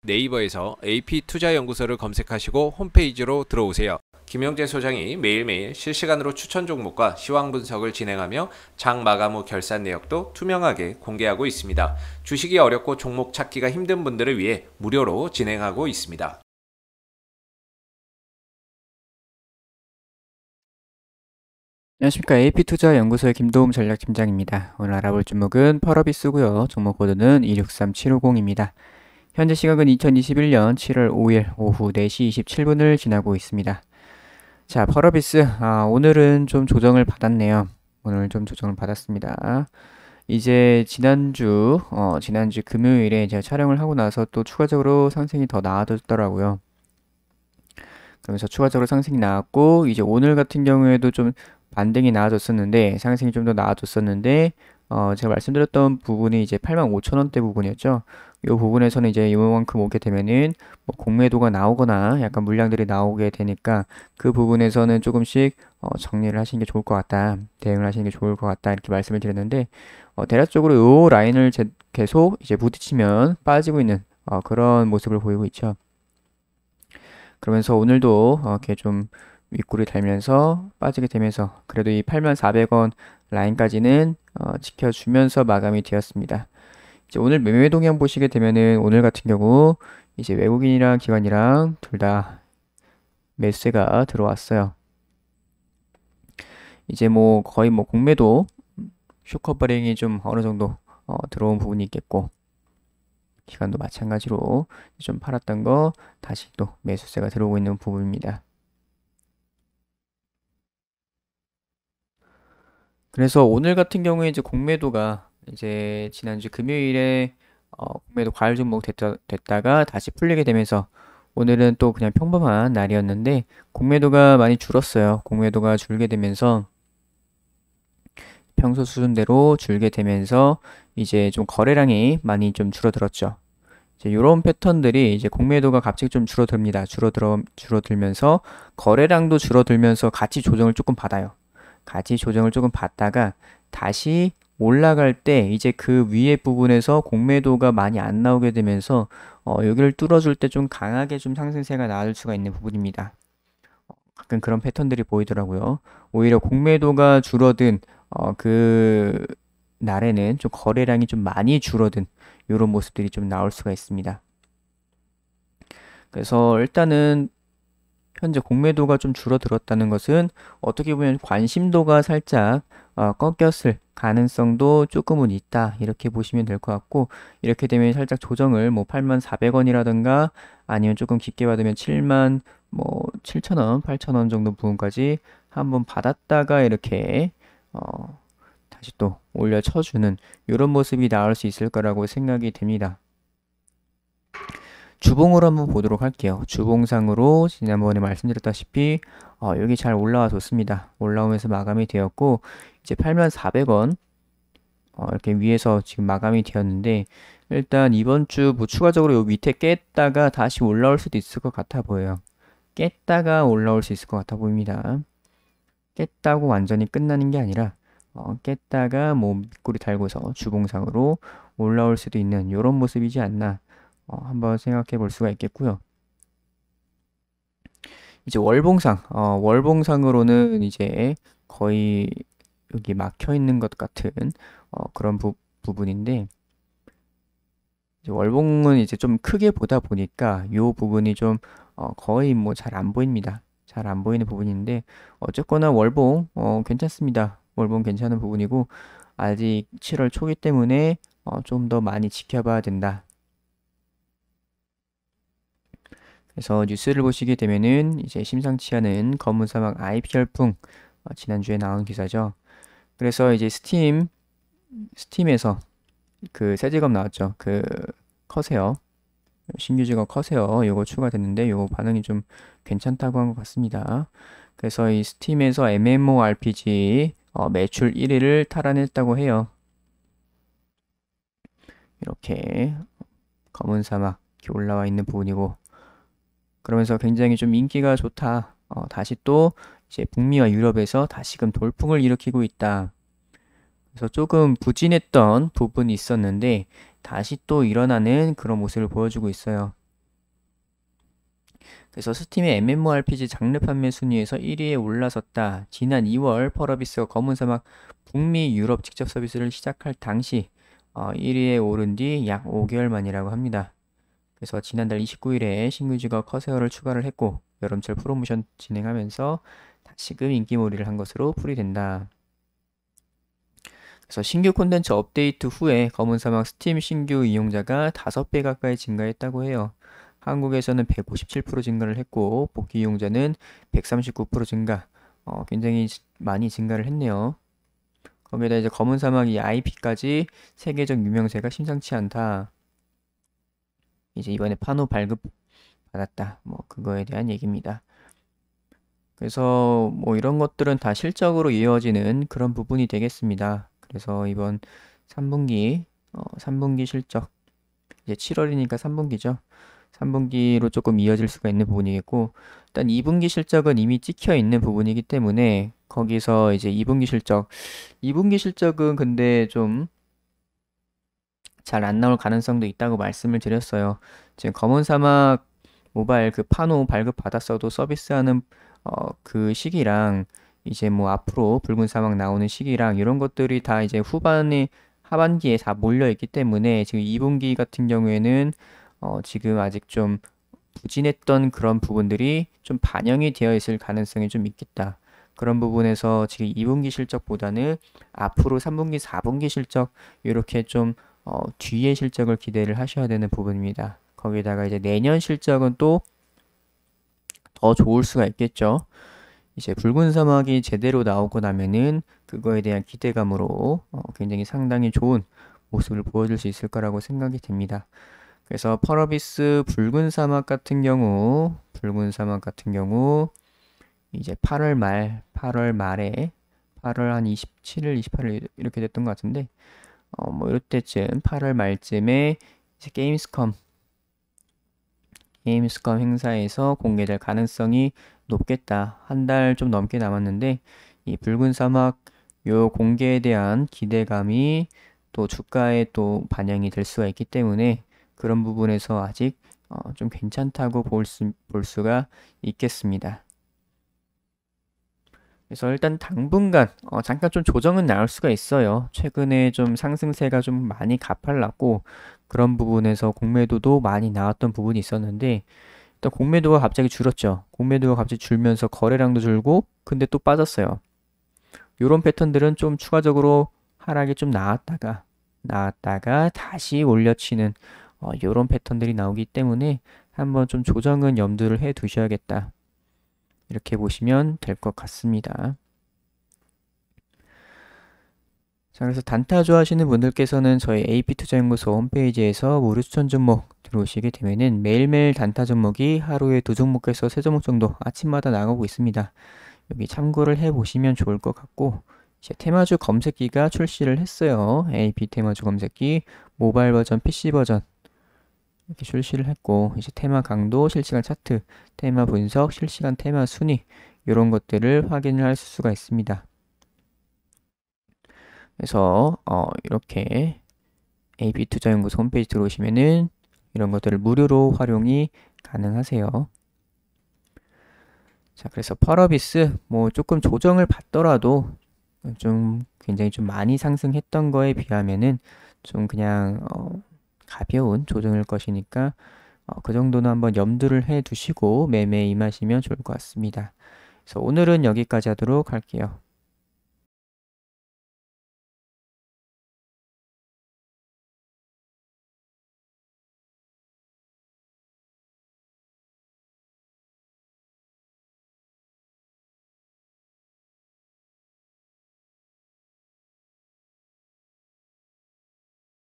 네이버에서 AP투자연구소를 검색하시고 홈페이지로 들어오세요. 김영재 소장이 매일매일 실시간으로 추천 종목과 시황 분석을 진행하며 장 마감 후 결산 내역도 투명하게 공개하고 있습니다. 주식이 어렵고 종목 찾기가 힘든 분들을 위해 무료로 진행하고 있습니다. 안녕하십니까. AP투자연구소의 김도움 전략팀장입니다. 오늘 알아볼 종목은 펄어비스고요. 종목 코드는 263750입니다. 현재 시각은 2021년 7월 5일 오후 4시 27분을 지나고 있습니다. 자, 펄어비스. 오늘은 좀 조정을 받았네요. 오늘 좀 조정을 받았습니다. 이제 지난주 금요일에 제가 촬영을 하고 나서 또 추가적으로 상승이 더 나아졌더라고요. 그러면서 추가적으로 상승이 나왔고, 이제 오늘 같은 경우에도 좀 반등이 나아졌었는데, 상승이 좀 더 나아졌었는데, 제가 말씀드렸던 부분이 이제 85,000원대 부분이었죠. 이 부분에서는 이제 이만큼 오게 되면은 뭐 공매도가 나오거나 약간 물량들이 나오게 되니까 그 부분에서는 조금씩 정리를 하시는 게 좋을 것 같다. 대응을 하시는 게 좋을 것 같다. 이렇게 말씀을 드렸는데, 대략적으로 이 라인을 계속 이제 부딪히면 빠지고 있는 그런 모습을 보이고 있죠. 그러면서 오늘도 이렇게 좀 윗골이 달면서 빠지게 되면서 그래도 이 84,000원 라인까지는 지켜주면서 마감이 되었습니다. 이제 오늘 매매 동향 보시게 되면은 오늘 같은 경우 이제 외국인이랑 기관이랑 둘 다 매수세가 들어왔어요. 이제 뭐 거의 뭐 공매도 쇼커버링이 좀 어느 정도 들어온 부분이 있겠고, 기간도 마찬가지로 좀 팔았던 거 다시 또 매수세가 들어오고 있는 부분입니다. 그래서 오늘 같은 경우에 이제 공매도가 이제 지난주 금요일에 공매도 과열 종목 됐다가 다시 풀리게 되면서 오늘은 또 그냥 평범한 날이었는데 공매도가 많이 줄었어요. 공매도가 줄게 되면서 평소 수준대로 줄게 되면서 이제 좀 거래량이 많이 좀 줄어들었죠. 이제 이런 패턴들이 이제 공매도가 갑자기 좀 줄어듭니다. 줄어들면서 거래량도 줄어들면서 같이 조정을 조금 받아요. 같이 조정을 조금 받다가 다시 올라갈 때 이제 그 위에 부분에서 공매도가 많이 안 나오게 되면서 여기를 뚫어줄 때 좀 강하게 좀 상승세가 나올 수가 있는 부분입니다. 가끔 그런 패턴들이 보이더라고요. 오히려 공매도가 줄어든 그 날에는 좀 거래량이 좀 많이 줄어든 이런 모습들이 좀 나올 수가 있습니다. 그래서 일단은 현재 공매도가 좀 줄어들었다는 것은 어떻게 보면 관심도가 살짝 꺾였을 가능성도 조금은 있다, 이렇게 보시면 될 것 같고, 이렇게 되면 살짝 조정을 뭐 84,000원이라든가 아니면 조금 깊게 받으면 7,000원, 8,000원 정도 부분까지 한번 받았다가 이렇게 다시 또 올려 쳐주는 이런 모습이 나올 수 있을 거라고 생각이 됩니다. 주봉으로 한번 보도록 할게요. 주봉상으로 지난번에 말씀드렸다시피 여기 잘 올라와 줬습니다. 올라오면서 마감이 되었고, 이제 84,000원 이렇게 위에서 지금 마감이 되었는데, 일단 이번 주 뭐 추가적으로 요 밑에 깼다가 다시 올라올 수도 있을 것 같아 보여요. 깼다가 올라올 수 있을 것 같아 보입니다. 깼다고 완전히 끝나는 게 아니라 깼다가 뭐 밑꼬리 달고서 주봉상으로 올라올 수도 있는 이런 모습이지 않나 한번 생각해 볼 수가 있겠고요. 이제 월봉상으로는 이제 거의 여기 막혀 있는 것 같은 그런 부분인데, 이제 월봉은 이제 좀 크게 보다 보니까 이 부분이 좀 거의 뭐 잘 안 보입니다. 잘 안 보이는 부분인데, 어쨌거나 월봉 괜찮습니다. 월봉 괜찮은 부분이고, 아직 7월 초기 때문에 좀 더 많이 지켜봐야 된다. 그래서 뉴스를 보시게 되면은 이제 심상치 않은 검은 사막 IP 열풍, 지난주에 나온 기사죠. 그래서 이제 스팀에서 그 새 직업 나왔죠. 그 커세어, 신규 직업 커세어 요거 추가됐는데 요거 반응이 좀 괜찮다고 한 것 같습니다. 그래서 이 스팀에서 MMORPG 매출 1위를 탈환했다고 해요. 이렇게 검은 사막 이렇게 올라와 있는 부분이고, 그러면서 굉장히 좀 인기가 좋다. 다시 또 이제 북미와 유럽에서 다시금 돌풍을 일으키고 있다. 그래서 조금 부진했던 부분이 있었는데 다시 또 일어나는 그런 모습을 보여주고 있어요. 그래서 스팀의 MMORPG 장르 판매 순위에서 1위에 올라섰다. 지난 2월 펄어비스가 검은사막 북미 유럽 직접 서비스를 시작할 당시 1위에 오른 뒤 약 5개월 만이라고 합니다. 그래서 지난달 29일에 신규직과 커세어를 추가를 했고 여름철 프로모션 진행하면서 다시금 인기몰이를 한 것으로 풀이된다. 그래서 신규 콘텐츠 업데이트 후에 검은사막 스팀 신규 이용자가 5배 가까이 증가했다고 해요. 한국에서는 157% 증가를 했고 복귀 이용자는 139% 증가. 굉장히 많이 증가를 했네요. 거기에다 이제 검은사막이 IP까지 세계적 유명세가 심상치 않다. 이제 이번에 파노 발급 받았다. 뭐 그거에 대한 얘기입니다. 그래서 뭐 이런 것들은 다 실적으로 이어지는 그런 부분이 되겠습니다. 그래서 이번 3분기 3분기 실적 이제 7월이니까 3분기죠. 3분기로 조금 이어질 수가 있는 부분이겠고 일단 2분기 실적은 이미 찍혀 있는 부분이기 때문에 거기서 이제 2분기 실적은 근데 좀 잘 안 나올 가능성도 있다고 말씀을 드렸어요. 지금 검은 사막 모바일 그 파노 발급 받았어도 서비스하는 그 시기랑 이제 뭐 앞으로 붉은 사막 나오는 시기랑 이런 것들이 다 이제 후반에 하반기에 다 몰려 있기 때문에 지금 2분기 같은 경우에는 지금 아직 좀 부진했던 그런 부분들이 좀 반영이 되어 있을 가능성이 좀 있겠다. 그런 부분에서 지금 2분기 실적보다는 앞으로 3분기, 4분기 실적 이렇게 좀 뒤에 실적을 기대를 하셔야 되는 부분입니다. 거기다가 이제 내년 실적은 또 더 좋을 수가 있겠죠. 이제 붉은 사막이 제대로 나오고 나면은 그거에 대한 기대감으로 굉장히 상당히 좋은 모습을 보여줄 수 있을 거라고 생각이 됩니다. 그래서 펄어비스 붉은 사막 같은 경우 이제 8월 말에 8월 한 27일, 28일 이렇게 됐던 것 같은데 뭐 이럴 때쯤 8월 말쯤에 이제 게임스컴 행사에서 공개될 가능성이 높겠다. 한 달 좀 넘게 남았는데 이 붉은 사막 요 공개에 대한 기대감이 또 주가에 또 반영이 될 수가 있기 때문에 그런 부분에서 아직 좀 괜찮다고 볼 수가 있겠습니다. 그래서 일단 당분간 잠깐 좀 조정은 나올 수가 있어요. 최근에 좀 상승세가 좀 많이 가팔랐고 그런 부분에서 공매도도 많이 나왔던 부분이 있었는데 일단 공매도가 갑자기 줄었죠. 공매도가 갑자기 줄면서 거래량도 줄고 근데 또 빠졌어요. 이런 패턴들은 좀 추가적으로 하락이 좀 나왔다가 다시 올려치는 이런 패턴들이 나오기 때문에 한번 좀 조정은 염두를 해 두셔야겠다. 이렇게 보시면 될 것 같습니다. 자, 그래서 단타 좋아하시는 분들께서는 저희 AP투자연구소 홈페이지에서 무료 추천 종목 들어오시게 되면은 매일매일 단타 종목이 하루에 2종목에서 3종목 정도 아침마다 나가고 있습니다. 여기 참고를 해 보시면 좋을 것 같고 이제 테마주 검색기가 출시를 했어요. AP 테마주 검색기 모바일 버전, PC 버전 이렇게 출시를 했고 이제 테마 강도, 실시간 차트, 테마 분석, 실시간 테마 순위 이런 것들을 확인을 할 수가 있습니다. 그래서 이렇게 AP투자연구소 홈페이지 들어오시면은 이런 것들을 무료로 활용이 가능하세요. 자, 그래서 펄어비스 뭐 조금 조정을 받더라도 좀 굉장히 좀 많이 상승했던 거에 비하면은 좀 그냥 가벼운 조정일 것이니까 그 정도는 한번 염두를 해 두시고 매매에 임하시면 좋을 것 같습니다. 그래서 오늘은 여기까지 하도록 할게요.